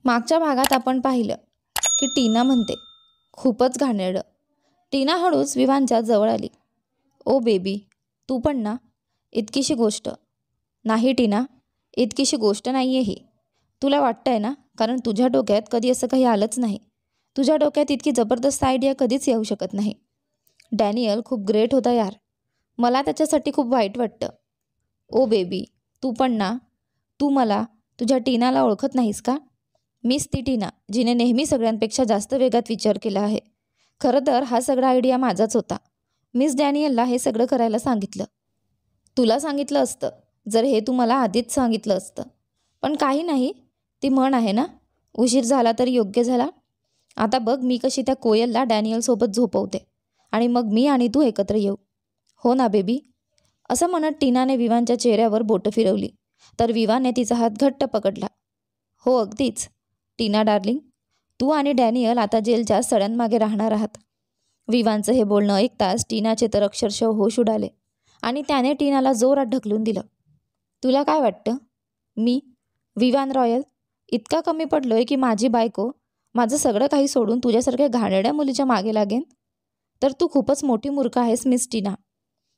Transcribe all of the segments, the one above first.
मागच्या भागात आपण पाहिलं की टीना म्हणते, खूपच घाणेरडं. टीना हळूच विवानच्या जवळ आली. ओ बेबी, तू पण ना? इतकीशी गोष्ट नाही टीना, इतकीशी गोष्ट नाही आहे ही. तुला वाटतंय ना, कारण तुझ्या डोक्यात कधी असं काही आलंच नाही. तुझ्या डोक्यात इतकी जबरदस्त आयडिया कधीच येऊ शकत नाही. डॅनियल खूप ग्रेट होता यार. मला त्याच्यासाठी खूप वाईट वाटतं. ओ बेबी, तू पण ना? तू मला, तुझ्या टीनाला ओळखत नाहीस का? मीच ती टीना, जिने नेहमी सगळ्यांपेक्षा जास्त वेगात विचार केला आहे. खरं तर हा सगळा आयडिया माझाच होता. मिस डॅनियलला हे सगळं करायला सांगितलं. तुला सांगितलं असतं जर हे तू मला आधीच सांगितलं असतं. पण काही नाही, ती म्हण आहे ना, उशीर झाला तरी योग्य झाला. आता बघ मी कशी त्या कोयलला डॅनियलसोबत झोपवते आणि मग मी आणि तू एकत्र येऊ. हो ना बेबी? असं म्हणत टीनाने विवानच्या चेहऱ्यावर बोटं फिरवली, तर विवाने तिचा हात घट्ट पकडला. हो अगदीच टीना डार्लिंग, तू आणि डॅनियल आता जेलच्या सड्यांमागे राहणार आहात. विवानचं हे बोलणं ऐकताच टीनाचे तर अक्षरशः होश उडाले आणि त्याने टीनाला जोरात ढकलून दिलं. तुला काय वाटतं? मी, विवान रॉयल, इतका कमी पडलोय की माझी बायको माझं सगळं काही सोडून तुझ्यासारख्या घाणेरड्या मुलीच्या मागे लागेन? तर तू खूपच मोठी मूर्ख आहेस मिस टीना,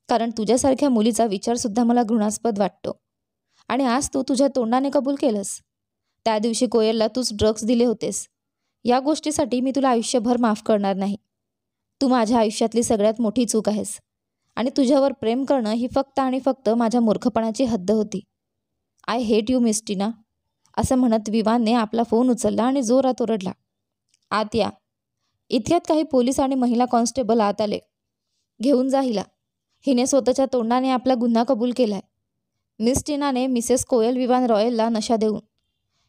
कारण तुझ्यासारख्या मुलीचा विचारसुद्धा मला घृणास्पद वाटतो. आणि आज तू तुझ्या तोंडाने कबूल केलंस. त्या दिवशी कोयलला तूच ड्रग्ज दिले होतेस. या गोष्टीसाठी मी तुला आयुष्यभर माफ करणार नाही. तू माझ्या आयुष्यातली सगळ्यात मोठी चूक आहेस आणि तुझ्यावर प्रेम करणं ही फक्त आणि फक्त माझ्या मूर्खपणाची हद्द होती. आय हेट यू मिस टीना. असं म्हणत विवानने आपला फोन उचलला आणि जोरात ओरडला, आत या. इतक्यात काही पोलीस आणि महिला कॉन्स्टेबल आत आले. घेऊन जा हिला. हिने स्वतःच्या तोंडाने आपला गुन्हा कबूल केलाय. मिस टीनाने मिसेस कोयल विवान रॉयलला नशा देऊन.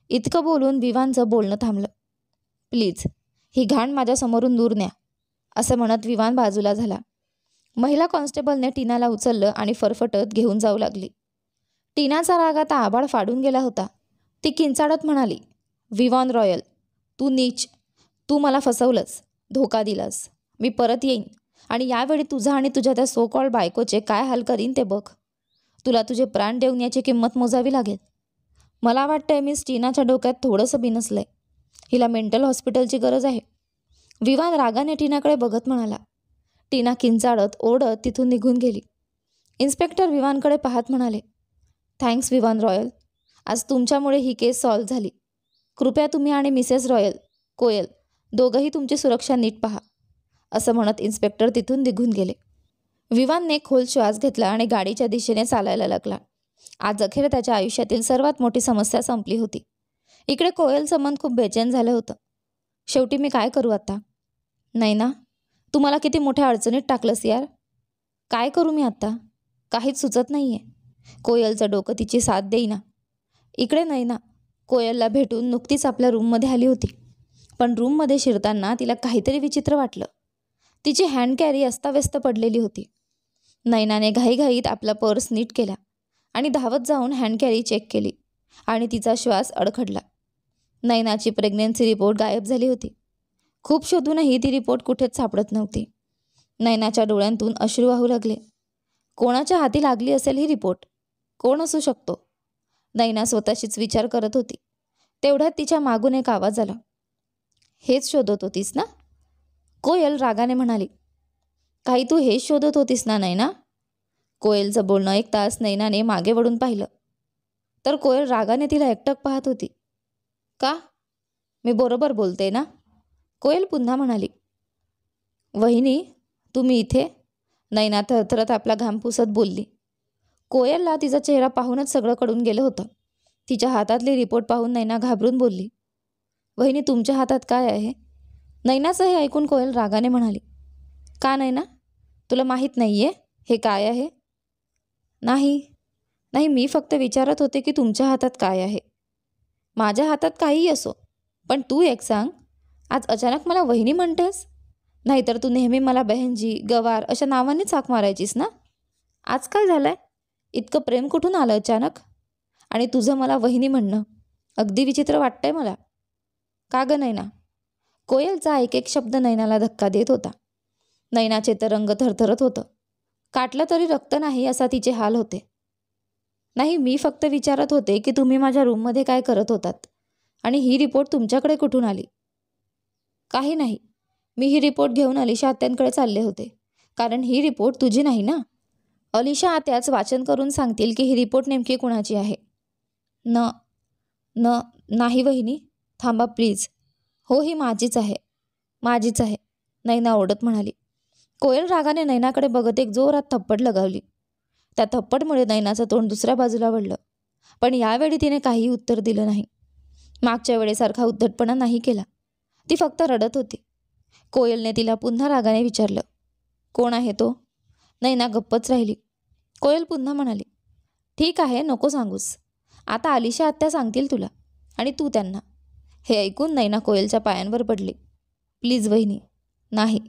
इतकं बोलून विवानचं बोलणं थांबलं. प्लीज ही घाण माझ्यासमोरून दूर न्या. असं म्हणत विवान बाजूला झाला. महिला कॉन्स्टेबलने टीनाला उचललं आणि फरफटत घेऊन जाऊ लागली. टीनाचा राग आता आभाळ फाडून गेला होता. ती किंचाळत म्हणाली, विवान रॉयल, तू नीच. तू मला फसवलंस, धोका दिलास. मी परत येईन आणि यावेळी तुझा आणि तुझ्या त्या सो कॉल्ड बायकोचे काय हाल करीन ते बघ. तुला तुझे प्राण देऊन याची किंमत मोजावी लागेल. मला वाटतंय मिस टीनाच्या डोक्यात थोडंसं बिनसलंय. हिला मेंटल हॉस्पिटलची गरज आहे. विवान रागाने टीनाकडे बघत म्हणाला. टीना किंचाळत ओढत तिथून निघून गेली. इन्स्पेक्टर विवानकडे पाहत म्हणाले, थँक्स विवान रॉयल. आज तुमच्यामुळे ही केस सॉल्व्ह झाली. कृपया तुम्ही आणि मिसेस रॉयल, कोयल, दोघंही तुमची सुरक्षा नीट पहा. असं म्हणत इन्स्पेक्टर तिथून निघून गेले. विवानने खोल श्वास घेतला आणि गाडीच्या दिशेने चालायला लागला. आज अखेर त्याच्या आयुष्यातील सर्वात मोठी समस्या संपली होती. इकडे कोयलचं मन खूप बेचैन झालं होतं. शेवटी मी काय करू आता? नाही ना, तू मला किती मोठ्या अडचणीत टाकलंस यार. काय करू मी आता? काहीच सुचत नाही आहे. कोयलचं डोकं तिची साथ देईना. इकडे नाही ना, कोयलला भेटून नुकतीच आपल्या रूममध्ये आली होती. पण रूममध्ये शिरताना तिला काहीतरी विचित्र वाटलं. तिची हँड कॅरी अस्ताव्यस्त पडलेली होती. नैनाने घाईघाईत आपला पर्स नीट केला आणि धावत जाऊन हँड कॅरी चेक केली आणि तिचा श्वास अडखडला. नैनाची प्रेग्नन्सी रिपोर्ट गायब झाली होती. खूप शोधूनही ती रिपोर्ट कुठेच सापडत नव्हती. नैनाच्या डोळ्यांतून अश्रू वाहू लागले. कोणाच्या हाती लागली असेल ही रिपोर्ट? कोण असू शकतो? नैना स्वतःशीच विचार करत होती. तेवढ्यात तिच्या मागून एक आवाज आला. हेच शोधत होतीस ना? कोयल रागाने म्हणाली. काही तू हेच शोधत होतीस ना नैना? कोयलचं बोलणं ऐकताच नैनाने मागे वळून पाहिलं, तर कोयल रागाने तिला एकटक पाहत होती. का? मी बरोबर बोलते ना? कोयल पुन्हा म्हणाली. वहिनी, तुम्ही इथे? नैना थरथरत आपला घाम पुसत बोलली. कोयलला तिचा चेहरा पाहूनच सगळं कळून गेलं होतं. तिच्या हातातली रिपोर्ट पाहून नैना घाबरून बोलली. वहिनी, तुमच्या हातात काय आहे? नैनाचं हे ऐकून कोयल रागाने म्हणाली. का नैना, तुला माहीत नाही आहे हे काय आहे? नाही नाही, मी फक्त विचारत होते की तुमच्या हातात काय आहे. माझ्या हातात काहीही असो, पण तू एक सांग, आज अचानक मला वहिनी म्हणतेस? नाहीतर तू नेहमी मला बहनजी, गवार अशा नावानेच हाक मारायचीस ना? आज काय झालंय? इतकं प्रेम कुठून आलं अचानक? आणि तुझं मला वहिनी म्हणणं अगदी विचित्र वाटतंय मला. का गं नैना? कोयलचा एक एक शब्द नैनाला धक्का देत होता. नैनाचे तर रंग थरथरत होतं. काटलं तरी रक्त नाही असा तिचे हाल होते. नाही, मी फक्त विचारत होते की तुम्ही माझ्या रूममध्ये काय करत होतात. आणि ही रिपोर्ट तुमच्याकडे कुठून आली? काही नाही, मी ही रिपोर्ट घेऊन अलिशा आत्यांकडे चालले होते, कारण ही रिपोर्ट तुझी नाही ना. अलिशा आत्याच वाचन करून सांगतील की ही रिपोर्ट नेमकी कुणाची आहे. न न नाही वहिनी, थांबा प्लीज. हो, ही माझीच आहे, माझीच आहे, नैना ओरडत म्हणाली. कोयल रागाने नैनाकडे बघत एक जोरात थप्पड लगावली. त्या थप्पडमुळे नैनाचं तोंड दुसऱ्या बाजूला वळलं, पण यावेळी तिने काहीही उत्तर दिलं नाही. मागच्या वेळेसारखा उद्धटपणा नाही केला. ती फक्त रडत होती. कोयलने तिला पुन्हा रागाने विचारलं, कोण आहे तो? नैना गप्पच राहिली. कोयल पुन्हा म्हणाली, ठीक आहे, नको सांगूस. आता अलिशा आत्या सांगतील तुला आणि तू त्यांना. हे ऐकून नैना कोयलच्या पायांवर पडली. प्लीज वहिनी. नाही,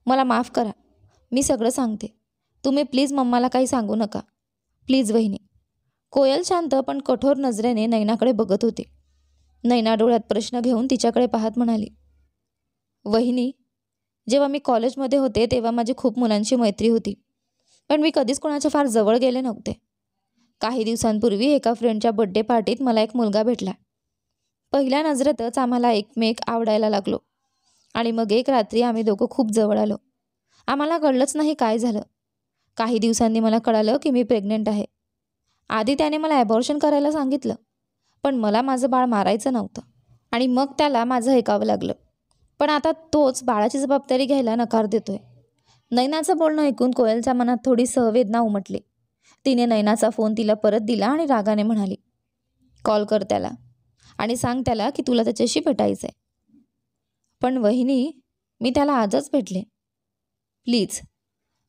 मला माफ करा, मी सगळं सांगते. तुम्ही प्लीज मम्माला काही सांगू नका. प्लीज वहिनी. कोयल शांत पण कठोर नजरेने नैनाकडे बघत होती. नैना डोळ्यात प्रश्न घेऊन तिच्याकडे पाहत म्हणाली, वहिनी, जेव्हा मी कॉलेजमध्ये होते तेव्हा माझी खूप मुलांची मैत्री होती, पण मी कधीच कोणाच्या फार जवळ गेले नव्हते. काही दिवसांपूर्वी एका फ्रेंडच्या बड्डे पार्टीत मला एक मुलगा भेटला. पहिल्या नजरेतच आम्हाला एकमेक आवडायला लागलो आणि मग एक रात्री आम्ही दोघं खूप जवळ आलो. आम्हाला कळलंच नाही काय झालं. काही दिवसांनी मला कळालं की मी प्रेग्नंट आहे. आधी त्याने मला ॲबॉर्शन करायला सांगितलं, पण मला माझं बाळ मारायचं नव्हतं आणि मग त्याला माझं ऐकावं लागलं. पण आता तोच बाळाची जबाबदारी घ्यायला नकार देतोय. नैनाचं बोलणं ऐकून कोयलच्या मनात थोडी सहवेदना उमटली. तिने नैनाचा फोन तिला परत दिला आणि रागाने म्हणाली, कॉल कर त्याला आणि सांग त्याला की तुला त्याच्याशी भेटायचं आहे. पण वहिनी, मी त्याला आजच भेटले. प्लीज.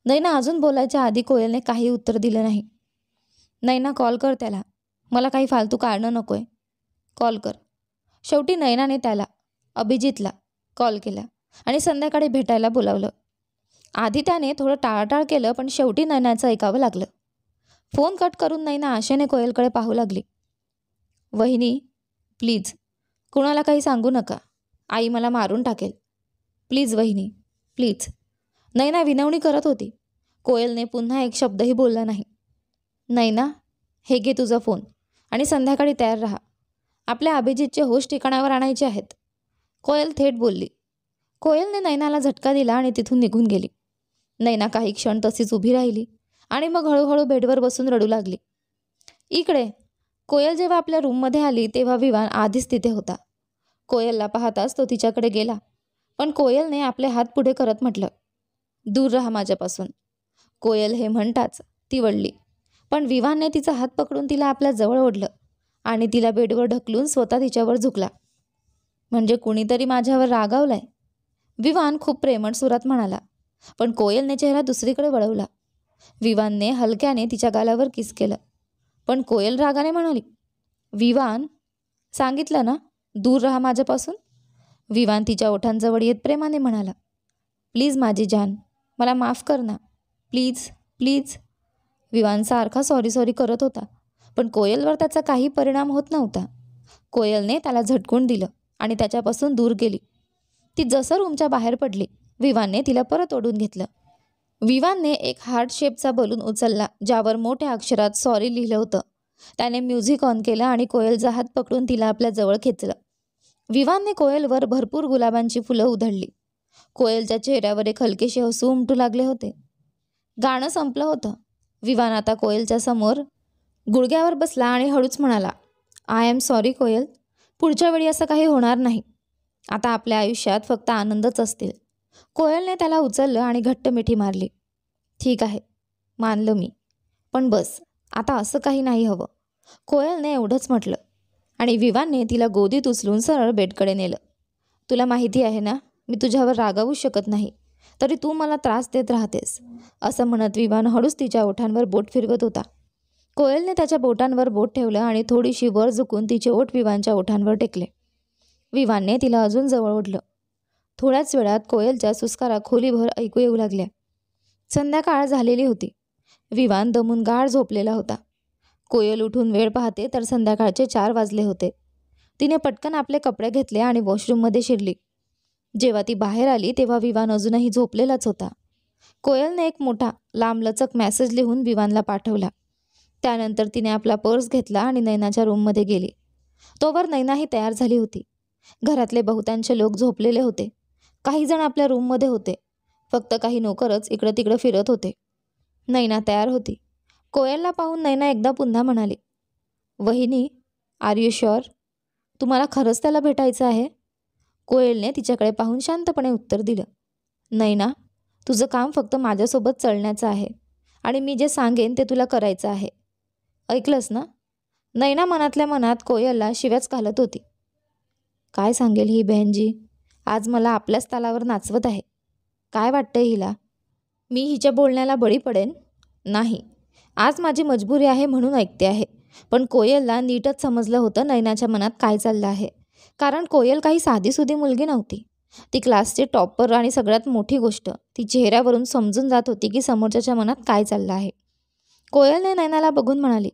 नैना अजून बोलायच्या आधी कोयलने काही उत्तर दिलं नाही. नैना, कॉल कर त्याला, मला काही फालतू कारणं नको आहे. कॉल कर. शेवटी नैनाने त्याला, अभिजितला कॉल केला आणि संध्याकाळी भेटायला बोलावलं. आधी त्याने थोडं टाळाटाळ केलं, पण शेवटी नैनाचं ऐकावं लागलं. फोन कट करून नैना आशेने कोयलकडे पाहू लागली. वहिनी, प्लीज, कुणाला काही सांगू नका. आई मला मारून टाकेल. प्लीज वहिनी, प्लीज. नैना विनवणी करत होती. कोयलने पुन्हा एक शब्दही बोलला नाही. नैना, हे घे तुझा फोन आणि संध्याकाळी तयार राहा. आपल्या अभिजितचे होश ठिकाणावर आणायचे आहेत. कोयल थेट बोलली. कोयलने नैनाला झटका दिला आणि तिथून निघून गेली. नैना काही क्षण तशीच उभी राहिली आणि मग हळूहळू बेडवर बसून रडू लागली. इकडे कोयल जेव्हा आपल्या रूममध्ये आली तेव्हा विवान आधीच तिथे होता. कोयलला पाहताच तो तिच्याकडे गेला, पण कोयलने आपले हात पुढे करत म्हटलं, दूर राहा माझ्यापासून. कोयल हे म्हणताच ती वळली, पण विवानने तिचा हात पकडून तिला आपल्या जवळ ओढलं आणि तिला बेडवर ढकलून स्वतः तिच्यावर झुकला. म्हणजे कुणीतरी माझ्यावर रागावलाय, विवान खूप प्रेमळ सुरात म्हणाला. पण कोयलने चेहरा दुसरीकडे वळवला. विवानने हलक्याने तिच्या गालावर किस केलं, पण कोयल रागाने म्हणाली, विवान, सांगितलं ना, दूर राहा माझ्यापासून. विवान तिच्या ओठांजवळ येत प्रेमाने म्हणाला, प्लीज माझी जान, मला माफ कर ना, प्लीज प्लीज. विवान सारखा सॉरी सॉरी करत होता, पण कोयलवर त्याचा काही परिणाम होत नव्हता. कोयलने त्याला झटकून दिलं आणि त्याच्यापासून दूर गेली. ती जसं रूमच्या बाहेर पडली, विवानने तिला परत ओढून घेतलं. विवानने एक हार्ट शेपचा बलून उचलला ज्यावर मोठ्या अक्षरात सॉरी लिहिलं होतं. त्याने म्युझिक ऑन केलं आणि कोयलचा हात पकडून तिला आपल्या जवळ खेचलं. विवानने कोयलवर भरपूर गुलाबांची फुलं उधळली. कोयलच्या चेहऱ्यावर एक हलकेसे हसू उमटू लागले होते. गाणं संपलं होतं. विवान आता कोयलच्या समोर गुडघ्यावर बसला आणि हळूच म्हणाला, आय एम सॉरी कोयल, पुढच्या वेळी असं काही होणार नाही. आता आपल्या आयुष्यात फक्त आनंदच असतील. कोयलने त्याला उचललं आणि घट्ट मिठी मारली. ठीक आहे, मानलं मी, पण बस, आता असं काही नाही हवं. कोयलने एवढंच म्हटलं आणि विवानने तिला गोदीत उचलून सरळ बेडकडे नेलं. तुला माहिती आहे ना, मी तुझ्यावर रागावू शकत नाही, तरी तू मला त्रास देत राहतेस, असं म्हणत विवान हळूच तिच्या ओठांवर बोट फिरवत होता. कोयलने त्याच्या बोटांवर बोट ठेवलं आणि थोडीशी वर झुकून तिचे ओठ विवानच्या ओठांवर टेकले. विवानने तिला अजून जवळ ओढलं. थोड्याच वेळात कोयलच्या सुस्कारा खोलीभर ऐकू येऊ लागल्या. संध्याकाळ झालेली होती. विवान दमून गाढ झोपलेला होता. कोयल उठून वेळ पाहते तर संध्याकाळचे 4 वाजले होते. तिने पटकन आपले कपडे घेतले आणि वॉशरूममध्ये शिरली. जेव्हा ती बाहेर आली तेव्हा विवान अजूनही झोपलेलाच होता. कोयलने एक मोठा लांबलचक मेसेज लिहून विवानला पाठवला. त्यानंतर तिने आपला पर्स घेतला आणि नैनाच्या रूममध्ये गेली. तोवर नैनाही तयार झाली होती. घरातले बहुतांश लोक झोपलेले होते. काही जण आपल्या रूममध्ये होते. फक्त काही नोकरच इकडं तिकडं फिरत होते. नैना तयार होती. कोयलला पाहून नैना एकदा पुन्हा म्हणाली, वहिनी, आर यू शुअर? तुम्हाला खरंच त्याला भेटायचं आहे? कोयलने तिच्याकडे पाहून शांतपणे उत्तर दिलं, नैना, तुझं काम फक्त माझ्यासोबत चलण्याचं आहे आणि मी जे सांगेन ते तुला करायचं आहे. ऐकलंस ना? नैना मनातल्या मनात कोयलला शिव्याच घालत होती. काय सांगेल ही बहनजी? आज मला आपल्याच तालावर नाचवत आहे. काय वाटतंय हिला? मी हिच्या बोलण्याला बळी पडेन? नाही, आज माझी मजबुरी आहे म्हणून ऐकते आहे. पण कोयलला नीटच समजलं होतं नैनाच्या मनात काय चाललं आहे. कारण कोयल काही साधीसुधी मुलगी नव्हती. ती क्लासची टॉपर आणि सगळ्यात मोठी गोष्ट, ती चेहऱ्यावरून समजून जात होती की समोरच्याच्या मनात काय चाललं आहे. कोयलने नैनाला बघून म्हणाली,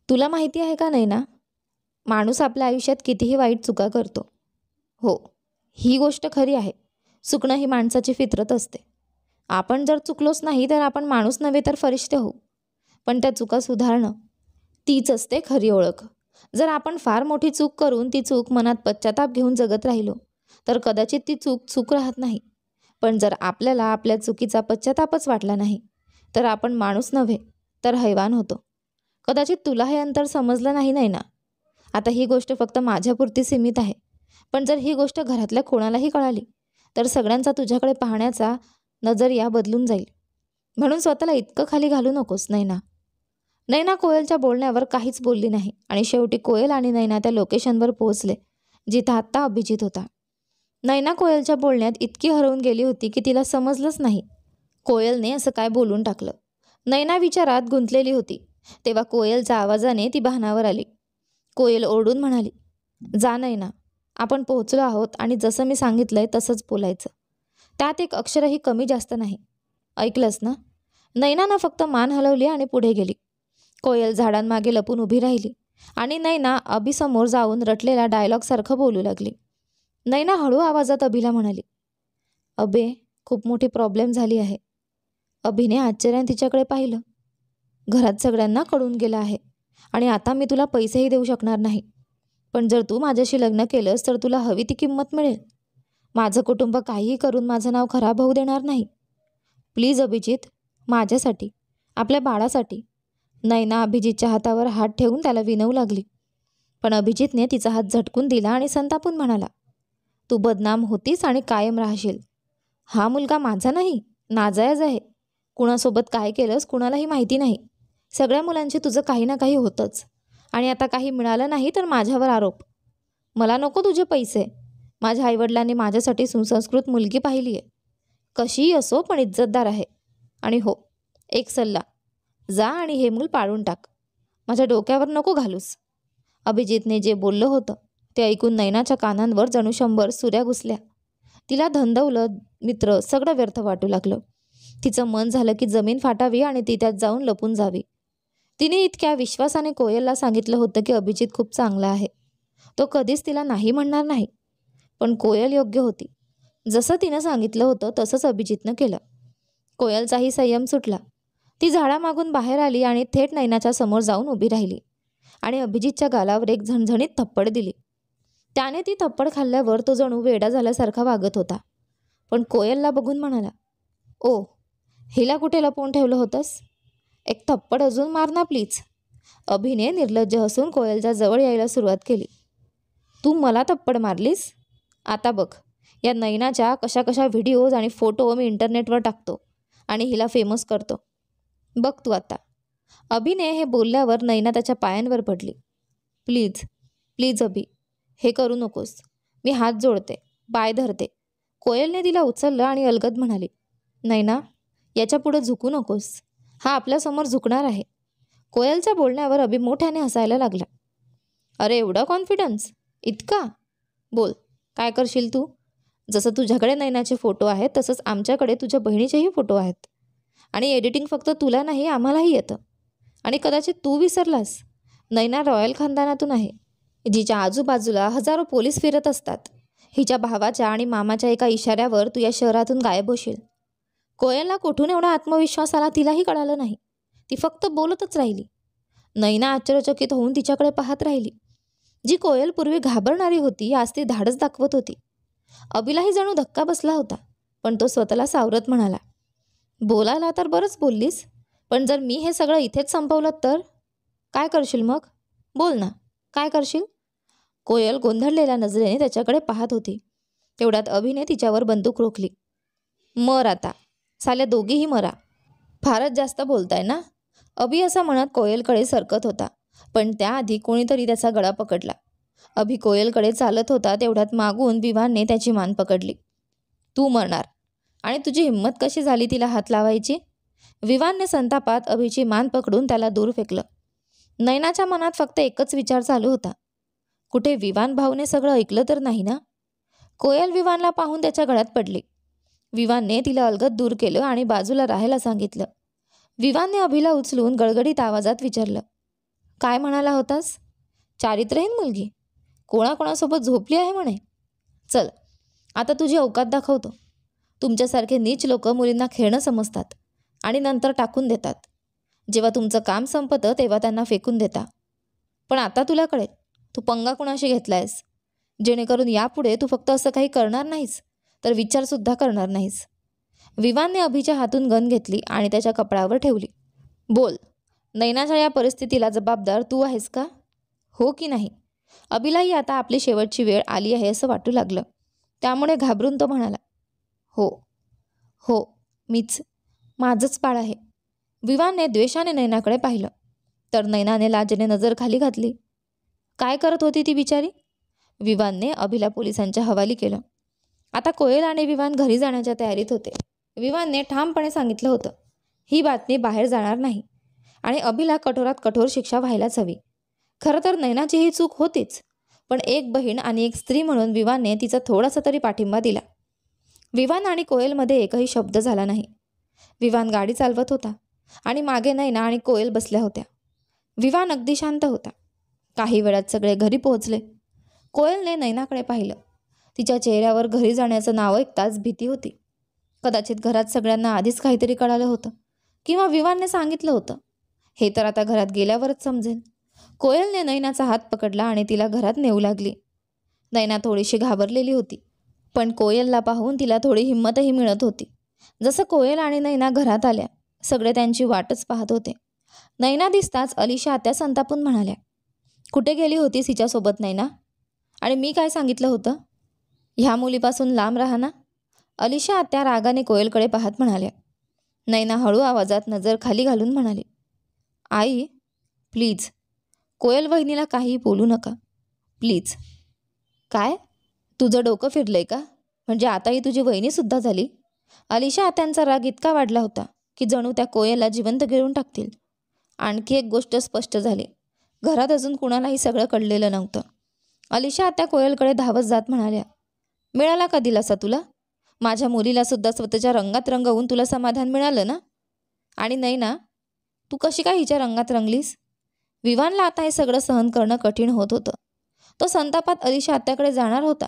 तुला माहिती आहे का नैना, माणूस आपल्या आयुष्यात कितीही वाईट चुका करतो. हो, ही गोष्ट खरी आहे. चुकणं ही माणसाची फितरत असते. आपण जर चुकलोच नाही तर आपण माणूस नव्हे तर फरिश्ते होऊ. पण त्या चुका सुधारणं, तीच असते खरी ओळख. जर आपण फार मोठी चूक करून ती चूक मनात पश्चाताप घेऊन जगत राहिलो तर कदाचित ती चूक राहत नाही. पण जर आपल्याला आपल्या चुकीचा पश्चातापच वाटला नाही तर आपण माणूस नव्हे तर हैवान होतो. कदाचित तुला हे अंतर समजलं नाही नैना. आता ही गोष्ट फक्त माझ्यापुरती सीमित आहे. पण जर ही गोष्ट घरातल्या कोणालाही कळाली तर सगळ्यांचा तुझ्याकडे पाहण्याचा नजरिया बदलून जाईल. म्हणून स्वतःला इतकं खाली घालू नकोस नैना. नैना कोयलच्या बोलण्यावर काहीच बोलली नाही आणि शेवटी कोयल आणि नैना त्या लोकेशनवर पोहोचले जिथं आत्ता अभिजित होता. नैना कोयलच्या बोलण्यात इतकी हरवून गेली होती की तिला समजलंच नाही कोयलने असं काय बोलून टाकलं. नैना विचारात गुंतलेली होती तेव्हा कोयलच्या आवाजाने ती भानावर आली. कोयल ओरडून म्हणाली, जा नैना, आपण पोहोचलो आहोत आणि जसं मी सांगितलंय तसंच बोलायचं. त्यात एक अक्षरही कमी जास्त नाही. ऐकलंस ना? नैनानं फक्त मान हलवली आणि पुढे गेली. कोयल झाडांमागे लपून उभी राहिली आणि नैना अभिसमोर जाऊन रटलेल्या डायलॉगसारखं बोलू लागली. नैना हळू आवाजात अभिला म्हणाली, अबे, खूप मोठी प्रॉब्लेम झाली आहे. अभिने आश्चर्याने तिच्याकडे पाहिलं. घरात सगळ्यांना कळून गेलं आहे आणि आता मी तुला पैसेही देऊ शकणार नाही. पण जर तू माझ्याशी लग्न केलंस तर तुला हवी ती किंमत मिळेल. माझं कुटुंब काहीही करून माझं नाव खराब होऊ देणार नाही. प्लीज अभिजित, माझ्यासाठी, आपल्या बाळासाठी. नैना अभिजितच्या हातावर हात ठेवून त्याला विनवू लागली. पण अभिजितने तिचा हात झटकून दिला आणि संतापून म्हणाला, तू बदनाम होतीस आणि कायम राहशील. हा मुलगा माझा नाही, नाजायज आहे. कुणासोबत काय केलंस कुणालाही माहिती नाही. सगळ्या मुलांची तुझं काही ना काही होतंच आणि आता काही मिळालं नाही तर माझ्यावर आरोप. मला नको तुझे पैसे. माझ्या आईवडिलांनी माझ्यासाठी सुसंस्कृत मुलगी पाहिली आहे. कशीही असो पण इज्जतदार आहे. आणि हो, एक सल्ला, जा आणि हे मूल पाळून टाक. माझ्या डोक्यावर नको घालूस. अभिजितने जे बोललं होतं ते ऐकून नैनाच्या कानांवर जणू 100 सुऱ्या घुसल्या. तिला धंदवलं मित्र सगळं व्यर्थ वाटू लागलं. तिचं मन झालं की जमीन फाटावी आणि ती त्यात जाऊन लपून जावी. तिने इतक्या विश्वासाने कोयलला सांगितलं होतं की अभिजित खूप चांगला आहे. तो कधीच तिला नाही म्हणणार नाही. पण कोयल योग्य होती. जसं तिनं सांगितलं होतं तसंच अभिजितनं केलं. कोयलचाही संयम सुटला. ती झाडामागून बाहेर आली आणि थेट नैनाच्या समोर जाऊन उभी राहिली आणि अभिजितच्या गालावर एक झणझणीत थप्पड दिली. त्याने ती थप्पड खाल्ल्यावर तो जणू वेडा झाल्यासारखा वागत होता. पण कोयलला बघून म्हणाला, ओ, हिला कुठे लपवून ठेवलं होतंस? एक थप्पड अजून मार ना प्लीज. अभिने निर्लज्ज हसून कोयलच्या जवळ यायला सुरुवात केली. तू मला थप्पड मारलीस? आता बघ, या नैनाच्या कशा कशा व्हिडिओज आणि फोटो मी इंटरनेटवर टाकतो आणि हिला फेमस करतो. बघ तू आता. अभिने हे बोलल्यावर नैना त्याच्या पायांवर पडली. प्लीज प्लीज अभि, हे करू नकोस. मी हात जोडते, पाय धरते. कोयलने तिला उचललं आणि अलगद म्हणाली, नैना, याच्या पुढे झुकू नकोस. हा आपल्यासमोर झुकणार आहे. कोयलच्या बोलण्यावर अभि मोठ्याने हसायला लागला. अरे एवढा कॉन्फिडन्स? इतका? बोल, काय करशील तू? जसं तुझ्याकडे नैनाचे फोटो आहेत तसंच आमच्याकडे तुझ्या बहिणीचेही फोटो आहेत. आणि एडिटिंग फक्त तुला नाही आम्हालाही येतं. आणि कदाचित तू विसरलास, नैना रॉयल खानदानातून आहे, जिच्या आजूबाजूला हजारो पोलीस फिरत असतात. हिच्या भावाच्या आणि मामाच्या एका इशाऱ्यावर तू या शहरातून गायब होशील. कोयलला कुठून एवढा आत्मविश्वास आला तिलाही कळालं नाही. ती फक्त बोलतच राहिली. नैना आश्चर्यचकित होऊन तिच्याकडे पाहत राहिली. जी कोयल पूर्वी घाबरणारी होती आज ती धाडस दाखवत होती. अभिलाही जणू धक्का बसला होता, पण तो स्वतःला सावरत म्हणाला, बोलायला तर बरंच बोललीस, पण जर मी हे सगळं इथेच संपवलं तर काय करशील मग? बोल ना, काय करशील? कोयल गोंधळलेल्या नजरेने त्याच्याकडे पाहत होती. तेवढ्यात अभिने तिच्यावर बंदूक रोखली. मर आता, साल्या दोघीही मरा. फारच जास्त बोलताय ना? अभि असं म्हणत कोयलकडे सरकत होता, पण त्याआधी कोणीतरी त्याचा गळा पकडला. अभि कोयलकडे चालत होता तेवढ्यात मागून विवानने त्याची मान पकडली. तू मरणार, आणि तुझी हिंमत कशी झाली तिला हात लावायची? विवानने संतापात अभिची मान पकडून त्याला दूर फेकलं. नैनाच्या मनात फक्त एकच विचार चालू होता, कुठे विवान भाऊने सगळं ऐकलं तर नाही ना? कोयल विवानला पाहून त्याच्या गळ्यात पडली. विवानने तिला अलगद दूर केलं आणि बाजूला राहायला सांगितलं. विवानने अभिला उचलून गडगडीत आवाजात विचारलं, काय म्हणाला होतास? चारित्रहीन मुलगी, कोणाकोणासोबत झोपली आहे म्हणे. चल, आता तुझी अवकात दाखवतो. तुमच्यासारखे नीच लोक मुलींना खेळणं समजतात आणि नंतर टाकून देतात. जेव्हा तुमचं काम संपतं तेव्हा त्यांना फेकून देता. पण आता तुला कळेल तू पंगा कुणाशी घेतलायस, जेणेकरून यापुढे तू फक्त असं काही करणार नाहीस, तर विचारसुद्धा करणार नाहीस. विवानने अभिच्या हातून गन घेतली आणि त्याच्या कपडावर ठेवली. बोल, नैनाच्या या परिस्थितीला जबाबदार तू आहेस का? हो की नाही? अभिलाही आता आपली शेवटची वेळ आली आहे असं वाटू लागलं. त्यामुळे घाबरून तो म्हणाला, हो हो, मीच, माझंच बाळ आहे. विवानने द्वेषाने नैनाकडे पाहिलं, तर नैनाने लाजेने नजर खाली घातली. काय करत होती ती बिचारी? विवानने अभिला पोलिसांच्या हवाली केलं. आता कोयल आणि विवान घरी जाण्याच्या तयारीत होते. विवानने ठामपणे सांगितलं होतं, ही बातमी बाहेर जाणार नाही आणि अभिला कठोरात कठोर शिक्षा व्हायलाच हवी. खरं तर नैनाची ही चूक होतीच, पण एक बहीण आणि एक स्त्री म्हणून विवानने तिचा थोडासा तरी पाठिंबा दिला. विवान आणि कोयलमध्ये एकही शब्द झाला नाही. विवान गाडी चालवत होता आणि मागे नैना आणि कोयल बसल्या होत्या. विवान अगदी शांत होता. काही वेळात सगळे घरी पोहोचले. कोयलने नैनाकडे पाहिलं. तिच्या चेहऱ्यावर घरी जाण्याचं नाव ऐकताच भीती होती. कदाचित घरात सगळ्यांना आधीच काहीतरी कळालं होतं किंवा विवानने सांगितलं होतं. हे तर आता घरात गेल्यावरच समजेल. कोयलने नैनाचा हात पकडला आणि तिला घरात नेऊ लागली. नैना थोडीशी घाबरलेली होती, पण कोयलला पाहून तिला थोडी हिंमतही मिळत होती. जसं कोयल आणि नैना घरात आल्या, सगळे त्यांची वाटच पाहत होते. नैना दिसताच अलिशा आत्या संतापून म्हणाल्या, कुठे गेली होतीस हिच्यासोबत नैना? आणि मी काय सांगितलं होतं? ह्या मुलीपासून लांब राहा ना. अलिशा आत्या रागाने कोयलकडे पाहत म्हणाल्या. नैना हळू आवाजात नजर खाली घालून म्हणाली, आई प्लीज, कोयल वहिनीला काही बोलू नका प्लीज. काय, तुझं डोकं फिरलंय का? म्हणजे आता ही तुझी वहिनीसुद्धा झाली? अलिशा आत्यांचा राग इतका वाढला होता की जणू त्या कोयलला जिवंत गिळून टाकतील. आणखी एक गोष्ट स्पष्ट झाली, घरात अजून कुणालाही सगळं कळलेलं नव्हतं. अलिशा आत्या कोयलकडे धावत जात म्हणाल्या, मिळाला का दिलासा तुला? माझ्या मुलीला सुद्धा स्वतःच्या रंगात रंगवून तुला समाधान मिळालं ना? आणि नैना, तू कशी काय हिच्या रंगात रंगलीस? विवानला आता हे सगळं सहन करणं कठीण होत होतं. तो संतापात अलिशा आत्याकडे जाणार होता,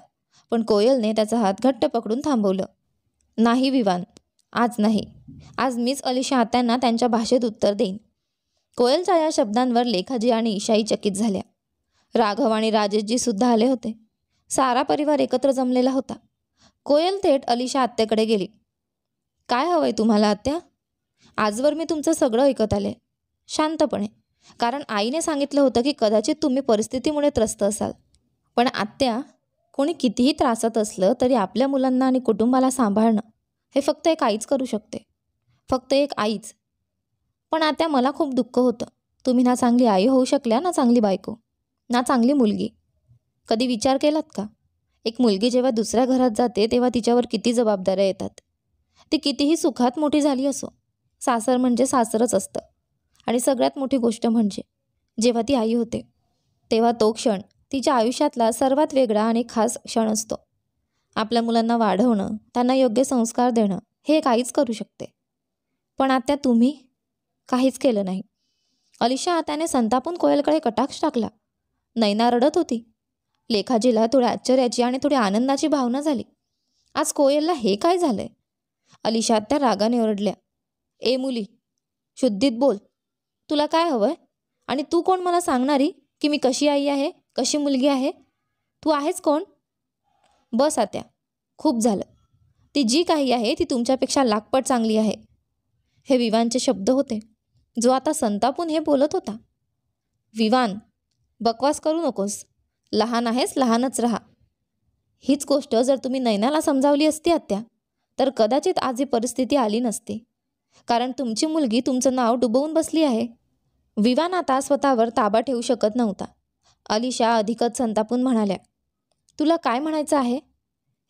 पण कोयलने त्याचा हात घट्ट पकडून थांबवलं. नाही विवान, आज नाही. आज मीच अलिशा आत्यांना त्यांच्या भाषेत उत्तर देईन. कोयलच्या या शब्दांवर लेखाजी आणि ईशाई चकित झाल्या. राघव आणि राजेशजी सुद्धा आले होते. सारा परिवार एकत्र जमलेला होता. कोयल थेट अलिशा आत्याकडे गेली. काय हवंय तुम्हाला आत्या? आजवर मी तुमचं सगळं ऐकत आले, शांतपणे, कारण आईने सांगितलं होतं की कदाचित तुम्ही परिस्थितीमुळे त्रस्त असाल. पण आत्या, कोणी कितीही त्रासात असलं तरी आपल्या मुलांना आणि कुटुंबाला सांभाळणं हे फक्त एक आईच करू शकते. फक्त एक आईच. पण आत्या, मला खूप दुःख होतं. तुम्ही ना चांगली आई होऊ शकल्या, ना चांगली बायको, ना चांगली मुलगी. कधी विचार केलात का, एक मुलगी जेव्हा दुसऱ्या घरात जाते तेव्हा तिच्यावर किती जबाबदाऱ्या येतात. ती कितीही सुखात मोठी झाली असो, सासर म्हणजे सासरच असतं. आणि सगळ्यात मोठी गोष्ट म्हणजे जेव्हा ती आई होते तेव्हा तो क्षण तिच्या आयुष्यातला सर्वात वेगळा आणि खास क्षण असतो. आपल्या मुलांना वाढवणं, त्यांना योग्य संस्कार देणं हे एक आईच करू शकते. पण आत्या, तुम्ही काहीच केलं नाही. अलिशा आत्याने संतापून कोयलकडे कटाक्ष टाकला. नैना रडत होती. लेखाजीला थोड्या आश्चर्याची आणि थोडी आनंदाची भावना झाली. आज कोयलला हे काय झालंय? अलिशा आत्या रागाने ओरडल्या, ए मुली, शुद्धीत बोल. तुला काय हवंय? आणि तू कोण मला सांगणारी की मी कशी आई आहे, कशी मुलगी आहे? तू आहेस कोण? बस आत्या, खूप झालं. ती जी काही आहे ती तुमच्यापेक्षा लाखपट चांगली आहे. हे विवानचे शब्द होते, जो आता संतापून हे बोलत होता. विवान, बकवास करू नकोस. लहान आहेस, लहानच राहा. हीच गोष्ट जर तुम्ही नैनाला समजावली असती आत्या, तर कदाचित आज ही परिस्थिती आली नसती. कारण तुमची मुलगी तुमचं नाव डुबवून बसली आहे. विवान आता स्वतःवर ताबा ठेवू शकत नव्हता. अलिशा अधिकच संतापून म्हणाल्या, तुला काय म्हणायचं आहे?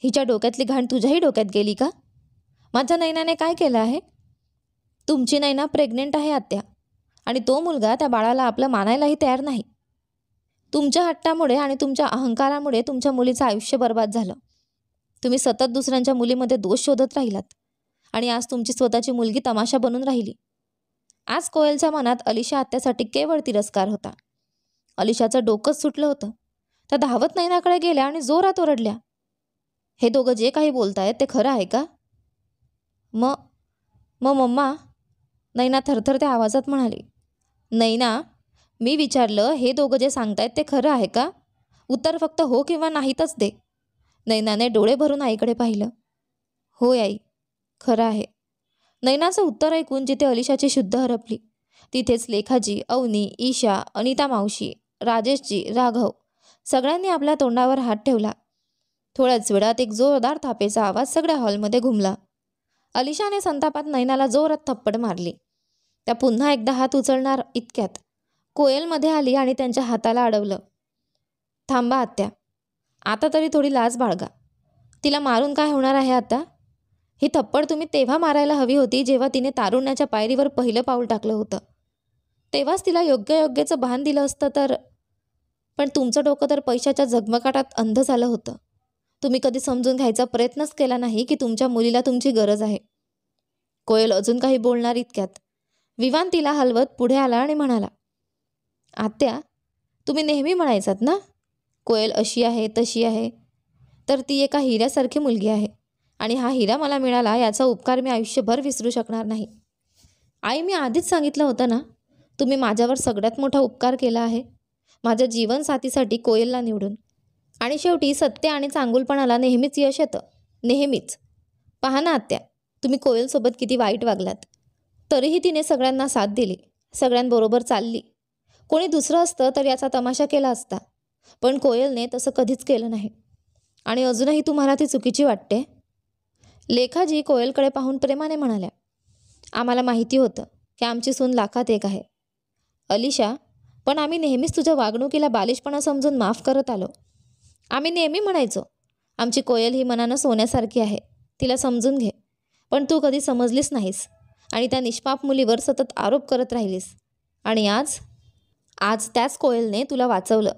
हिच्या डोक्यातली घाण तुझ्याही डोक्यात गेली का? माझ्या नैनाने काय केलं आहे? तुमची नैना प्रेग्नेंट आहे आत्या, आणि तो मुलगा त्या बाळाला आपलं मानायलाही तयार नाही. तुमच्या हट्टामुळे आणि तुमच्या अहंकारामुळे तुमच्या मुलीचं आयुष्य बर्बाद झालं. तुम्ही सतत दुसऱ्यांच्या मुलीमध्ये दोष शोधत राहिलात, आणि आज तुमची स्वतःची मुलगी तमाशा बनून राहिली. आज कोयलच्या मनात अलिशा आत्यासाठी केवळ तिरस्कार होता. अलिशाचं डोकंच सुटलं होतं. त्या धावत नैनाकडे गेल्या आणि जोरात ओरडल्या, हे दोघं जे काही बोलतायत ते खरं आहे का? मम्मा, नैना थरथरत्या आवाजात म्हणाली. नैना, मी विचारलं, हे दोघं जे सांगतायत ते खरं आहे का? उत्तर फक्त हो किंवा नाहीतच दे. नैनाने डोळे भरून आईकडे पाहिलं. होय आई, खरं आहे. नैनाचं उत्तर ऐकून जिथे अलिशाची शुद्ध हरपली, तिथेच लेखाजी, अवनी, ईशा, अनिता मावशी, राजेशजी, राघव सगळ्यांनी आपल्या तोंडावर हात ठेवला. थोड्याच वेळात एक जोरदार थापेचा आवाज सगळ्या हॉलमध्ये घुमला. अलिशाने संतापात नैनाला जोरात थप्पड मारली. त्या पुन्हा एकदा हात उचलणार इतक्यात कोयलमध्ये आली आणि त्यांच्या हाताला अडवलं. थांबा आत्या, आता तरी थोडी लाज बाळगा. तिला मारून काय होणार आहे आता? ही थप्पड तुम्ही तेव्हा मारायला हवी होती जेव्हा तिने तारुण्याच्या पायरीवर पहिलं पाऊल टाकलं होतं. तेव्हाच तिला योग्यचं भान दिलं असतं तर. पण तुमचं डोकं तर पैशाच्या झगमगाटात अंध झालं होतं. तुम्ही कधी समजून घ्यायचा प्रयत्नच केला नाही की तुमच्या मुलीला तुमची गरज आहे. कोयल अजून काही बोलणार इतक्यात विवान तिला हलवत पुढे आला आणि म्हणाला, आत्या, तुम्ही नेहमी म्हणायचात ना, कोयल अशी आहे तशी आहे, तर ती एका हिऱ्यासारखी मुलगी आहे, आणि हा हिरा मला मिळाला याचा उपकार मी आयुष्यभर विसरू शकणार नाही. आई, मी आधीच सांगितलं होतं ना, तुम्ही माझ्यावर सगळ्यात मोठा उपकार केला आहे, माझ्या जीवनसाथीसाठी कोयलला निवडून. आणि शेवटी सत्य आणि चांगुलपणाला नेहमीच यश येतं, नेहमीच. पहा ना आत्या, तुम्ही कोयलसोबत किती वाईट वागलात. तरीही तिने सगळ्यांना साथ दिली, सगळ्यांबरोबर चालली. कोणी दुसरं असतं तर याचा तमाशा केला असता, पण कोयलने तसं कधीच केलं नाही. आणि अजूनही तुम्हाला ती चुकीची वाटते? लेखाजी कोयलकडे पाहून प्रेमाने म्हणाल्या, आम्हाला माहिती होतं की आमची सून लाखात एक आहे अलिशा, पण आम्ही नेहमीच तुझ्या वागणुकीला बालिशपणा समजून माफ करत आलो. आम्ही नेहमी म्हणायचो, आमची कोयल ही मनानं सोन्यासारखी आहे, तिला समजून घे. पण तू कधी समजलीस नाहीस आणि त्या निष्पाप मुलीवर सतत आरोप करत राहिलीस. आणि आज त्याच कोयलने तुला वाचवलं.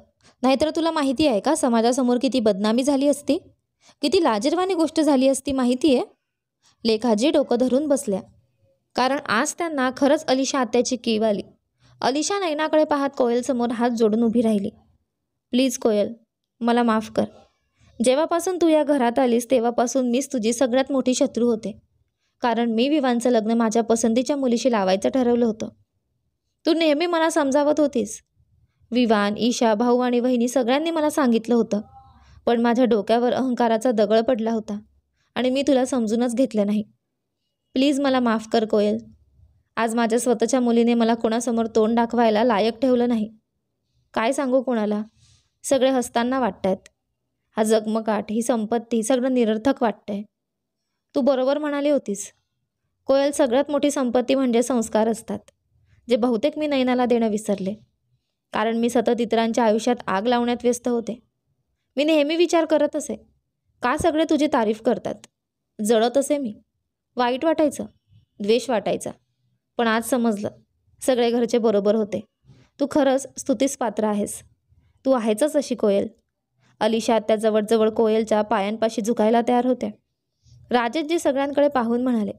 नाहीतर तुला माहिती आहे का समाजासमोर किती बदनामी झाली असती, किती लाजिरवाणी गोष्ट झाली असती माहिती आहे? लेखाजी डोकं धरून बसल्या, कारण आज त्यांना खरंच अलिशा आत्याची कीव आली. अलिशा नैनाकडे पाहत कोयलसमोर हात जोडून उभी राहिली. प्लीज कोयल, मला माफ कर. जेव्हापासून तू या घरात आलीस तेव्हापासून मीच तुझी सगळ्यात मोठी शत्रू होते, कारण मी विवानचं लग्न माझ्या पसंतीच्या मुलीशी लावायचं ठरवलं होतं. तू नेहमी मला समजावत होतीस. विवान, ईशा, भाऊ आणि वहिनी सगळ्यांनी मला सांगितलं होतं, पण माझ्या डोक्यावर अहंकाराचा दगड पडला होता आणि मी तुला समजूनच घेतलं नाही. प्लीज मला माफ कर कोयल. आज माझ्या स्वतःच्या मुलीने मला कोणासमोर तोंड दाखवायला लायक ठेवलं नाही. काय सांगू कोणाला? सगळे हसताना वाटतायत. हा जगमगाट, ही संपत्ती सगळं निरर्थक वाटतंय. तू बरोबर म्हणाली होतीस कोयल, सगळ्यात मोठी संपत्ती म्हणजे संस्कार असतात, जे बहुतेक मी नैनाला देणं विसरले. कारण मी सतत इतरांच्या आयुष्यात आग लावण्यात व्यस्त होते. मी नेहमी विचार करत असे, का सगळे तुझी तारीफ करतात. जळत असे मी. वाईट वाटायचं, द्वेष वाटायचा. पण आज समजलं, सगळे घरचे बरोबर होते. तू खरंच स्तुतीस पात्र आहेस. तू आहेचच अशी कोयल. अलिशा त्या जवळजवळ कोयलच्या पायांपाशी झुकायला तयार होत्या. राजेशजी सगळ्यांकडे पाहून म्हणाले,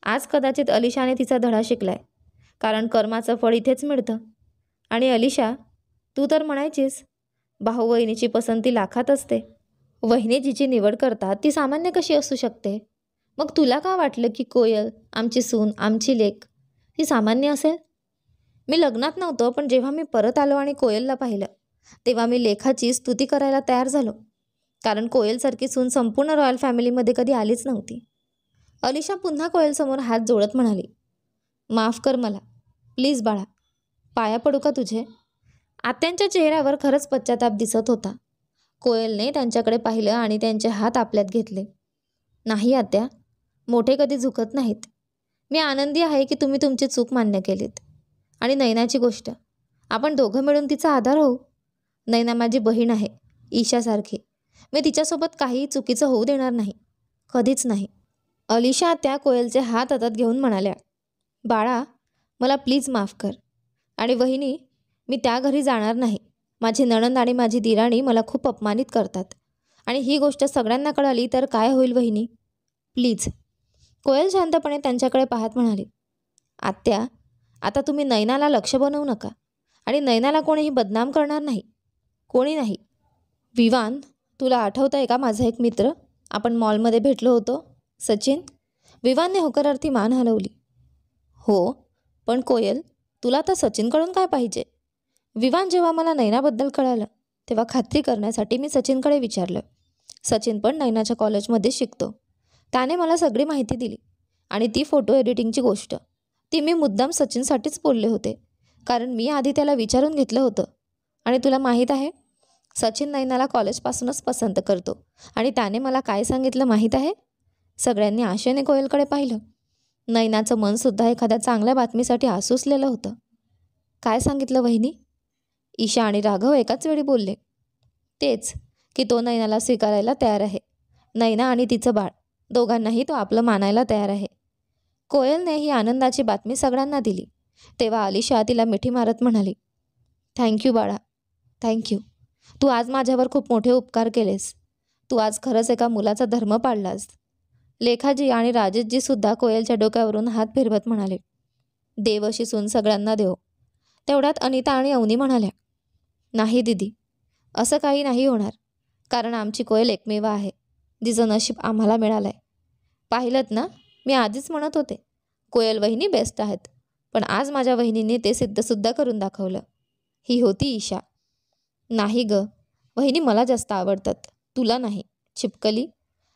आज कदाचित अलिशाने तिचा धडा शिकलाय, कारण कर्माचं फळ इथेच मिळतं. आणि अलिशा, तू तर म्हणायचीस भाऊ वहिनीची पसंती लाखात असते. वहिनी जिची निवड करतात ती सामान्य कशी असू शकते? मग तुला का वाटलं की कोयल, आमची सून, आमची लेक ही सामान्य असेल? मी लग्नात नव्हतं, पण जेव्हा मी परत आलो आणि कोयलला पाहिलं तेव्हा मी लेखाची स्तुती करायला तयार झालो, कारण कोयलसारखी सून संपूर्ण रॉयल फॅमिलीमध्ये कधी आलीच नव्हती. अलिशा पुन्हा कोयलसमोर हात जोडत म्हणाली, माफ कर मला, प्लीज बाळा, पाया पडू का तुझे? आत्यांच्या चेहऱ्यावर खरंच पश्चाताप दिसत होता. कोयलने त्यांच्याकडे पाहिलं आणि त्यांचे हात आपल्यात घेतले. नाही आत्या, मोठे कधी झुकत नाहीत. मी आनंदी आहे की तुम्ही तुमची चूक मान्य केलीत. आणि नैनाची गोष्ट, आपण दोघं मिळून तिचा आधार होऊ. नैना माझी बहीण आहे, ईशासारखी. मी तिच्यासोबत काहीही चुकीचं होऊ देणार नाही, कधीच नाही. अलिशा त्या कोयलचे हात हातात घेऊन म्हणाल्या, बाळा, मला प्लीज माफ कर. आणि वहिनी, मी त्या घरी जाणार नाही. माझी नणंद आणि माझी दिराणी मला खूप अपमानित करतात. आणि ही गोष्ट सगळ्यांना कळाली तर काय होईल वहिनी? प्लीज. कोयल शांतपणे त्यांच्याकडे पाहत म्हणाली, आत्या, आता तुम्ही नैनाला लक्ष बनवू नका. आणि नैनाला कोणीही बदनाम करणार नाही, कोणी नाही. विवान, तुला आठवतं आहे का माझा एक मित्र, आपण मॉलमध्ये भेटलो होतो, सचिन? विवानने होकारार्थी मान हलवली. हो, पण कोयल, तुला आता सचिनकडून काय पाहिजे? विवान, जेव्हा मला नैनाबद्दल कळालं तेव्हा खात्री करण्यासाठी मी सचिनकडे विचारलं. सचिन पण नैनाच्या कॉलेजमध्ये शिकतो. त्याने मला सगळी माहिती दिली. आणि ती फोटो एडिटिंगची गोष्ट, ती मी मुद्दाम सचिनसाठीच बोलले होते, कारण मी आधी त्याला विचारून घेतलं होतं. आणि तुला माहीत आहे, सचिन नैनाला कॉलेजपासूनच पसंत करतो. आणि त्याने मला काय सांगितलं माहीत आहे? सगळ्यांनी आशेने कोयलकडे पाहिलं. नैनाचं मनसुद्धा एखाद्या चांगल्या बातमीसाठी आसुसलेलं होतं. काय सांगितलं वहिनी? ईशा आणि राघव एकाच वेळी बोलले. तेच की तो नैनाला स्वीकारायला तयार आहे. नैना आणि तिचं बाळ, दोघांनाही तो आपलं मानायला तयार आहे. कोयलने ही आनंदाची बातमी सगळ्यांना दिली. तेव्हा अलिशा तिला मिठी मारत म्हणाली, थँक्यू बाळा, थँक्यू. तू आज माझ्यावर खूप मोठे उपकार केलेस. तू आज खरंच एका मुलाचा धर्म पाळलास. लेखाजी आणि राजेशजीसुद्धा कोयलच्या डोक्यावरून हात फिरवत म्हणाले, देव अशी सून सगळ्यांना देव. तेवढ्यात अनिता आणि अवनी म्हणाल्या, नाही दीदी, असं काही नाही होणार, कारण आमची कोयल एकमेव आहे जिचं नशीब आम्हाला मिळालं आहे. पाहिलंत ना, मी आधीच म्हणत होते, कोयल वहिनी बेस्ट आहेत. पण आज माझ्या वहिनीने ते सिद्धसुद्धा करून दाखवलं. ही होती ईशा. नाही ग, वहिनी मला जास्त आवडतात, तुला नाही, छिपकली.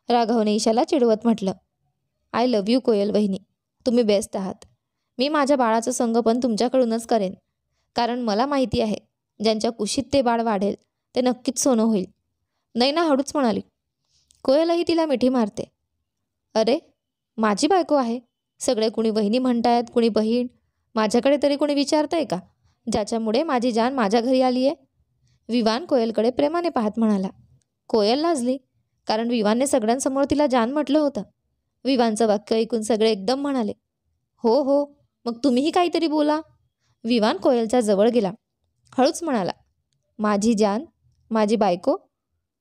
राघवने ईशाला चिडवत म्हटलं. आय लव्ह यू कोयल वहिनी, तुम्ही बेस्ट आहात. मी माझ्या बाळाचं संगोपन तुमच्याकडूनच करेन, कारण मला माहिती आहे, ज्यांच्या कुशीत ते बाळ वाढेल ते नक्कीच सोनं होईल. नैना हळूच म्हणाली. कोयलही तिला मिठी मारते. अरे, माझी बायको आहे. सगळे कुणी वहिनी म्हणतायत, कुणी बहीण. माझ्याकडे तरी कुणी विचारतंय का, ज्याच्यामुळे माझी जान माझ्या घरी आली आहे? विवान कोयलकडे प्रेमाने पाहत म्हणाला. कोयल लाजली, कारण विवानने सगळ्यांसमोर तिला जान म्हटलं होतं. विवानचं वाक्य ऐकून सगळे एकदम म्हणाले, हो हो, मग तुम्हीही काहीतरी बोला. विवान कोयलच्या जवळ गेला. हळूच म्हणाला, माझी जान, माझी बायको,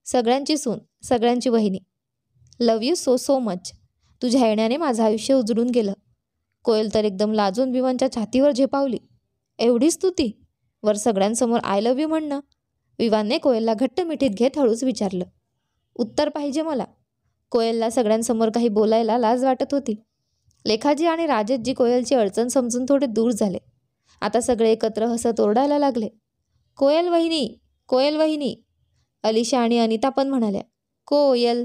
सगळ्यांची सून, सगळ्यांची वहिनी. Love you so so much. तुझ्या येण्याने माझं आयुष्य उजळून गेलं. कोयल तर एकदम लाजून विवानच्या छातीवर झेपावली. एवढी स्तुती, वर सगळ्यांसमोर आय लव्ह यू म्हणणं. विवानने कोयलला घट्ट मिठीत घेत हळूच विचारलं, उत्तर पाहिजे मला. कोयलला सगळ्यांसमोर काही बोलायला लाज वाटत होती. लेखाजी आणि राजेशजी कोयलची अडचण समजून थोडे दूर झाले. आता सगळे एकत्र हसत ओरडायला लागले, कोयल वहिनी, कोयल वहिनी. अलिशा आणि अनिता पण म्हणाल्या, कोयल,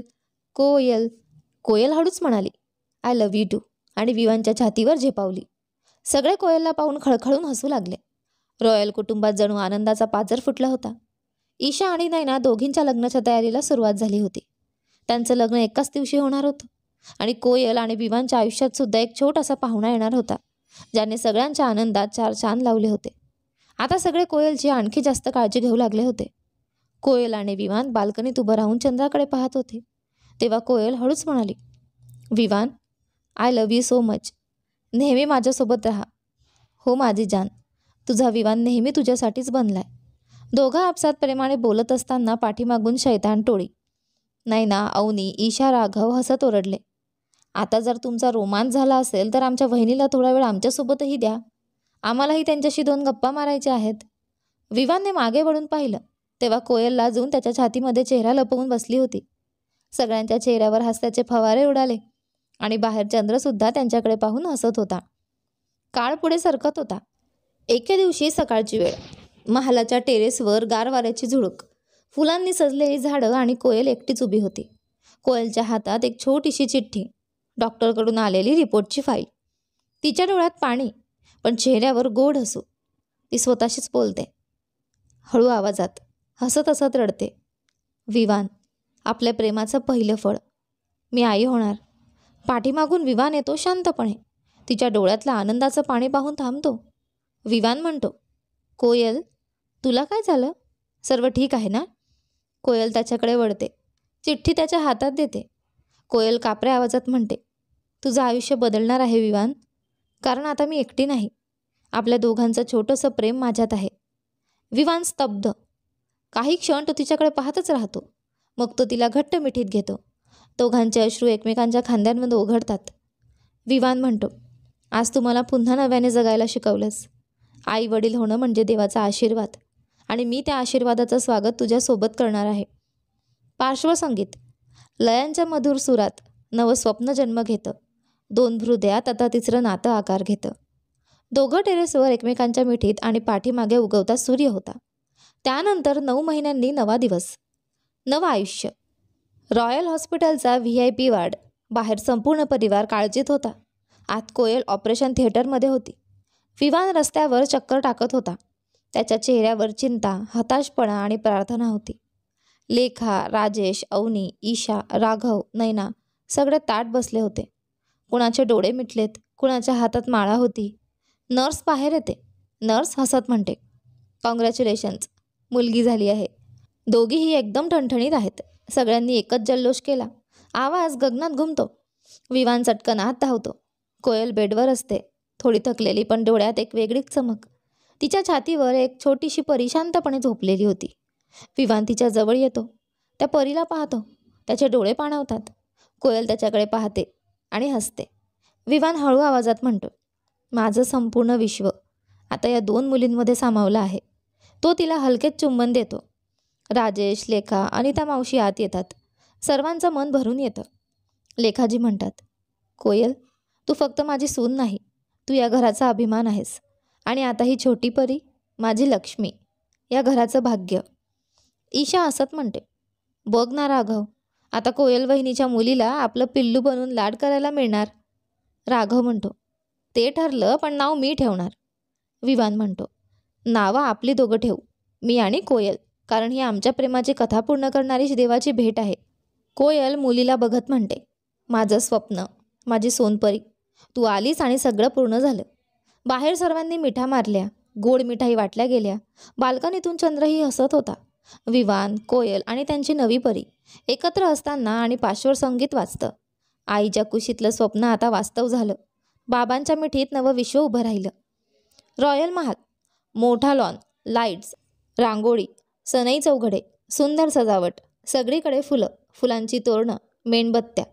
कोयल. कोयल हळूच म्हणाली, आय लव्ह यू टू, आणि विवानच्या छातीवर झेपावली. सगळे कोयलला पाहून खळखळून हसू लागले. रॉयल कुटुंबात जणू आनंदाचा पाझर फुटला होता. ईशा आणि नैना दोघींच्या लग्नाच्या तयारीला सुरुवात झाली होती. त्यांचं लग्न एकाच दिवशी होणार होतं. आणि कोयल आणि विवानच्या आयुष्यात सुद्धा एक छोटासा पाहुणा येणार होता, ज्याने सगळ्यांच्या आनंदात चार चांद लावले होते. आता सगळे कोयलची आणखी जास्त काळजी घेऊ लागले होते. कोयल आणि विवान बाल्कनीत उभं राहून चंद्राकडे पाहत होते. तेव्हा कोयल हळूच म्हणाली, Vivan, I love you so much. नेहमी माझ्यासोबत राहा. हो माझी जान, तुझा विवान नेहमी तुझ्यासाठीच बनलाय. दोघं आपसात प्रेमाने बोलत असताना पाठीमागून शैतान टोळी, नैना, अवनी, ईशा, राघव हसत ओरडले. आता जर तुमचा रोमांच झाला असेल तर आमच्या वहिनीला थोडा वेळ आमच्यासोबतही द्या. आम्हालाही त्यांच्याशी 2 गप्पा मारायच्या आहेत. विवानने मागे वळून पाहिलं तेव्हा कोयल लाजून त्याच्या छातीमध्ये चेहरा लपवून बसली होती. सगळ्यांच्या चेहऱ्यावर हास्याचे फवारे उडाले आणि बाहेर चंद्रसुद्धा त्यांच्याकडे पाहून हसत होता. काळ पुढे सरकत होता. एके दिवशी सकाळची वेळ. महालाच्या टेरेसवर गार वाऱ्याची झुळूक, फुलांनी सजलेली झाडं आणि कोयल एकटीच उभी होती. कोयलच्या हातात एक छोटीशी चिठ्ठी, डॉक्टरकडून आलेली रिपोर्टची फाईल. तिच्या डोळ्यात पाणी, पण चेहऱ्यावर गोड हसू. ती स्वतःशीच बोलते, हळू आवाजात, हसत हसत रडते. विवान, आपल्या प्रेमाचं पहिलं फळ. मी आई होणार. पाठीमागून विवान येतो शांतपणे. तिच्या डोळ्यातलं आनंदाचं पाणी पाहून थांबतो. विवान म्हणतो, कोयल, तुला काय झालं? सर्व ठीक आहे ना? कोयल त्याच्याकडे वळते, चिठ्ठी त्याच्या हातात देते. कोयल कापऱ्या आवाजात म्हणते, तुझं आयुष्य बदलणार आहे विवान, कारण आता मी एकटी नाही. आपल्या दोघांचं छोटंसं प्रेम माझ्यात आहे. विवान स्तब्ध. काही क्षण तो तिच्याकडे पाहतच राहतो. मग तो तिला घट्ट मिठीत घेतो. दोघांचे अश्रू एकमेकांच्या खांद्यांमध्ये ओघळतात. विवान म्हणतो, आज तू मला पुन्हा नव्याने जगायला शिकवलंस. आई वडील होणं म्हणजे देवाचा आशीर्वाद, आणि मी त्या आशीर्वादाचं स्वागत तुझ्यासोबत करणार आहे. पार्श्वसंगीत, लयांच्या मधुर सुरात नवं स्वप्न जन्म घेतं. दोन हृदयात आता तिसरं नातं आकार घेतं. दोघं टेरेसवर एकमेकांच्या मिठीत, आणि पाठीमागे उगवता सूर्य होता. त्यानंतर 9 महिन्यांनी नवा दिवस, नवं आयुष्य. रॉयल हॉस्पिटलचा VIP वार्ड. बाहेर संपूर्ण परिवार काळजीत होता. आत कोयल ऑपरेशन थिएटरमध्ये होती. विवान रस्त्यावर चक्कर टाकत होता. त्याच्या चेहऱ्यावर चिंता, हताशपणा आणि प्रार्थना होती. लेखा, राजेश, अवनी, ईशा, राघव, नैना सगळे ताट बसले होते. कुणाचे डोळे मिटलेत, कुणाच्या हातात माळा होती. नर्स बाहेर येते. नर्स हसत म्हणते, कॉंग्रॅच्युलेशन्स, मुलगी झाली आहे. दोघीही एकदम ठणठणीत आहेत. सगळ्यांनी एकच जल्लोष केला. आवाज गगनात घुमतो. विवान चटकन आत धावतो. कोयल बेडवर असते, थोडी थकलेली, पण डोळ्यात एक वेगळीच चमक. तिच्या छातीवर एक छोटीशी परी शांतपणे झोपलेली होती. विवान तिच्या जवळ येतो. त्या परीला पाहतो. त्याचे डोळे पाणावतात. कोयल त्याच्याकडे पाहते आणि हसते. विवान हळू आवाजात म्हणतो, माझं संपूर्ण विश्व आता या 2 मुलींमध्ये सामावलं आहे. तो तिला हलकेच चुंबन देतो. राजेश, लेखा, अनिता मावशी आत येतात. सर्वांचं मन भरून येतं. लेखाजी म्हणतात, कोयल, तू फक्त माझी सून नाही, तू या घराचा अभिमान आहेस. आणि आता ही छोटी परी, माझी लक्ष्मी, या घराचं भाग्य. ईशा हसत म्हणते, बघ ना राघव, आता कोयल वहिनीच्या मुलीला आपलं पिल्लू बनवून लाड करायला मिळणार. राघव म्हणतो, ते ठरलं, पण नाव मी ठेवणार. विवान म्हणतो, नावं आपली दोघं ठेवू, मी आणि कोयल, कारण ही आमच्या प्रेमाची कथा पूर्ण करणारी देवाची भेट आहे. कोयल मुलीला बघत म्हणते, माझं स्वप्न, माझी सोनपरी, तू आलीस आणि सगळं पूर्ण झालं. बाहेर सर्वांनी मिठा मारल्या. गोड मिठाई वाटल्या गेल्या. बाल्कनीतून चंद्रही हसत होता. विवान, कोयल आणि त्यांची नवी परी एकत्र असताना आणि पार्श्वसंगीत वाजतं. आईच्या कुशीतलं स्वप्न आता वास्तव झालं. बाबांच्या मिठीत नवं विश्व उभं राहिलं. रॉयल महाल, मोठा लॉन, लाईट्स, रांगोळी, सनई चौघडे, सुंदर सजावट, सगळीकडे फुलं, फुलांची तोरणं, मेणबत्त्या,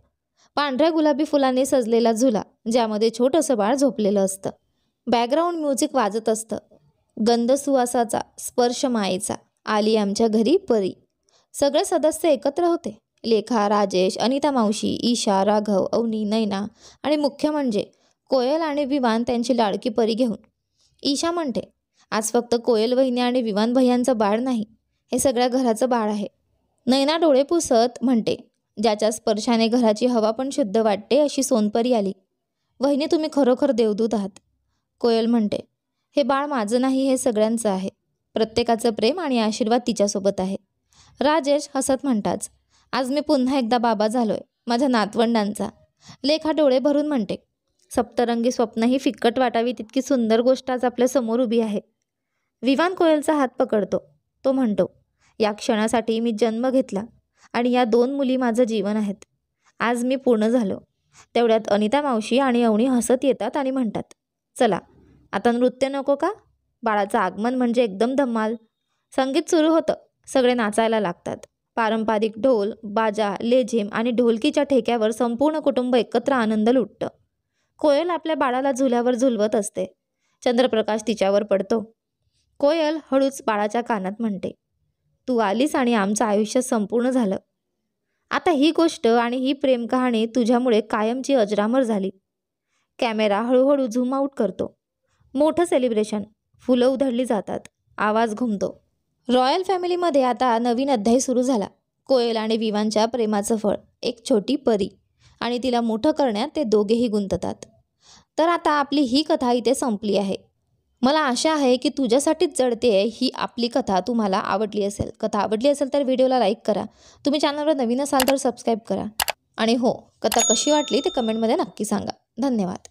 पांढऱ्या गुलाबी फुलांनी सजलेला झुला, ज्यामध्ये छोटंसं बाळ झोपलेलं असतं. बॅकग्राऊंड म्युझिक वाजत असतं. गंध सुवासाचा, स्पर्श मायेचा, आली आमच्या घरी परी. सगळे सदस्य एकत्र होते. लेखा, राजेश, अनिता मावशी, ईशा, राघव, अवनी, नैना आणि मुख्य म्हणजे कोयल आणि विवान त्यांची लाडकी परी घेऊन. ईशा म्हणते, आज फक्त कोयल वहिनी आणि विवान भैयांचं बाळ नाही, हे सगळ्या घराचं बाळ आहे. नैना डोळे पुसत म्हणते, ज्याच्या स्पर्शाने घराची हवा पण शुद्ध वाटते अशी सोनपरी आली. वहिनी, तुम्ही खरोखर देवदूत आहात. कोयल म्हणते, हे बाळ माझं नाही, हे सगळ्यांचं आहे. प्रत्येकाचं प्रेम आणि आशीर्वाद तिच्यासोबत आहे. राजेश हसत म्हणताच, आज मी पुन्हा एकदा बाबा झालोय, माझ्या नातवंडांचा. लेखा डोळे भरून म्हणते, सप्तरंगी स्वप्न ही फिक्कट वाटावी तितकी सुंदर गोष्ट आज आपल्या समोर उभी आहे. विवान कोयलचा हात पकडतो. तो म्हणतो, या क्षणासाठी मी जन्म घेतला आणि या 2 मुली माझं जीवन आहेत. आज मी पूर्ण झालो. तेवढ्यात अनिता मावशी आणि अवनी हसत येतात आणि म्हणतात, चला आता नृत्य नको का? बाळाचं आगमन म्हणजे एकदम धमाल. संगीत सुरू होतं. सगळे नाचायला लागतात. पारंपरिक ढोल, बाजा, लेझिम आणि ढोलकीच्या ठेक्यावर संपूर्ण कुटुंब एकत्र आनंद लुटतं. कोयल आपल्या बाळाला झुल्यावर झुलवत असते. चंद्रप्रकाश तिच्यावर पडतो. कोयल हळूच बाळाच्या कानात म्हणते, तू आलीस आणि आमचं आयुष्य संपूर्ण झालं. आता ही गोष्ट आणि ही प्रेम कहाणी तुझ्यामुळे कायमची अजरामर झाली. कॅमेरा हळूहळू झूम आऊट करतो. मोठं सेलिब्रेशन. फुलं उधळली जातात. आवाज घुमतो. रॉयल फॅमिलीमध्ये आता नवीन अध्याय सुरू झाला. कोयल आणि विवानच्या प्रेमाचं फळ, एक छोटी परी आणि तिला मोठं करण्यात ते दोघेही गुंततात. तर आता आपली ही कथा इथे संपली आहे. मला आशा आहे की तुझ्यासाठीच जडते ही आपली कथा तुम्हाला आवडली असेल. कथा आवडली असेल तर व्हिडिओला लाईक करा. तुम्ही चॅनलवर नवीन असाल तर सबस्क्राईब करा. आणि हो, कथा कशी वाटली ते कमेंटमध्ये नक्की सांगा. धन्यवाद.